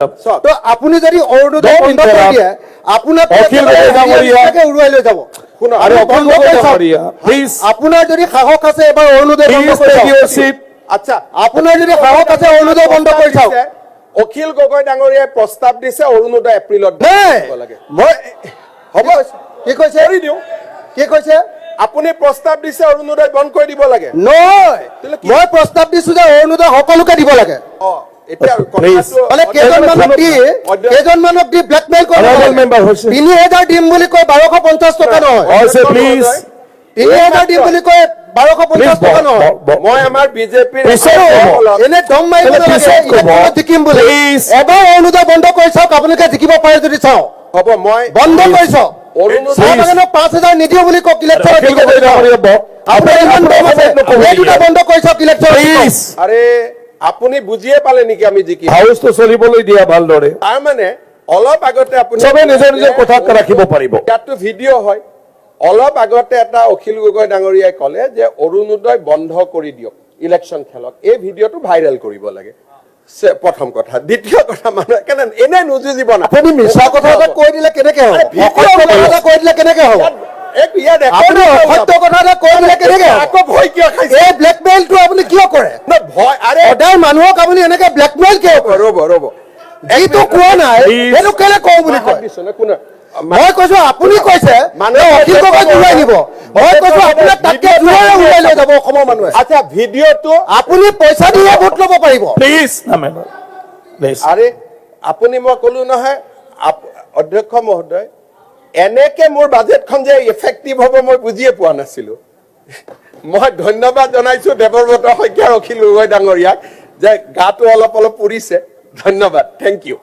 তো আপুনি যদি অৰুণোদয় বন্ধ কৰি দিয়ে আপোনাৰ উৰুৱাই লৈ যাব আপোনাৰ যদি সাহস আছে এবাৰ অৰুণোদয় বন্ধ কৰি আচ্ছা আপোনাৰ যদি সাহস আছে অৰুণোদয় বন্ধ কৰি চাওক অখিল গগৈ ডাঙৰীয়াই প্ৰস্তাৱ দিছে অৰুণোদয় এপ্ৰিলত মই হ'ব কি কৈছে কি কৈছে আপুনি প্ৰস্তাৱ দিছে অৰুণোদয় বন্ধ কৰি দিব লাগে নহয় মই প্ৰস্তাৱ দিছো যে অৰুণোদয় সকলোকে দিব লাগে মানে কেইজনমানক দি ব্লেকমেইল কৰে ৩০০০ দিম বুলি কয় ১২৫০ টকা নহয় ৩০০০ দিম বুলি কয় ১২৫০ টকা নহয় মই আমাৰ বিজেপিৰ এনে দম মাৰিব নালাগে জিকিম বুলি এবাৰ অৰুণোদয় বন্ধ কৰি চাওক আপোনালোকে জিকিব পাৰে যদি চাওঁ হ'ব মই বন্ধ কৰি চাওক চাহ বাগানক ৫০০০ নিদিও বুলি কওক ইলেকশ্যন বন্ধ কৰি চাওক ইলেকশ্যন আৰে আপুনি বুজিয়ে পালে নেকি আমি জিকি হাউচটো চলিবলৈ দিয়া ভালদৰে তাৰ মানে অলপ আগতে আপুনি সবে নিজৰ নিজৰ কথা ৰাখিব পাৰিব ইয়াতো ভিডিঅ' হয় অলপ আগতে এটা অখিল গগৈ ডাঙৰীয়াই ক'লে যে অৰুণোদয় বন্ধ কৰি দিয়ক ইলেকশ্যন খেলক এই ভিডিঅ'টো ভাইৰেল কৰিব লাগে প্ৰথম কথা দ্বিতীয় কথা মানুহে কেনে এনে নুজুজিব না আপুনি মিছা কথা এটা কৈ দিলে কেনেকে হ'ব কৈ দিলে কেনেকে হ'ব সত্য কথা এটা কৈ দিলে কেনেকে আকৌ ভয় কিয় খাইছে এই ব্লেকমেইলটো আপুনি কিয় কৰে ভয় আৰে সদায় মানুহক আপুনি এনেকে ব্লেকমেইল কিয় কৰে ৰ'ব যিটো কোৱা নাই সেইটো কেলে কওঁ বুলি কয় মই কৈছো আপুনি কৈছে অখিল গগৈ উৰুৱাই নিব মই কৈছো আপোনাক তাতকে জোৰেৰে উৰুৱাই লৈ যাব অসমৰ মানুহে আচ্ছা ভিডিঅ'টো আপুনি পইচা দিয়ে ভোট ল'ব পাৰিব প্লিজ আৰে আপুনি মই ক'লো নহয় অধ্যক্ষ মহোদয় এনেকে মোৰ বাজেটখন যে ইফেক্টিভ হ'ব মই বুজিয়ে পোৱা নাছিলো মই ধন্যবাদ জনাইছো দেৱব্ৰত শইকীয়া অখিল গগৈ ডাঙৰীয়াক যে গাটো অলপ অলপ পুৰিছে ধন্যবাদ থেংক ইউ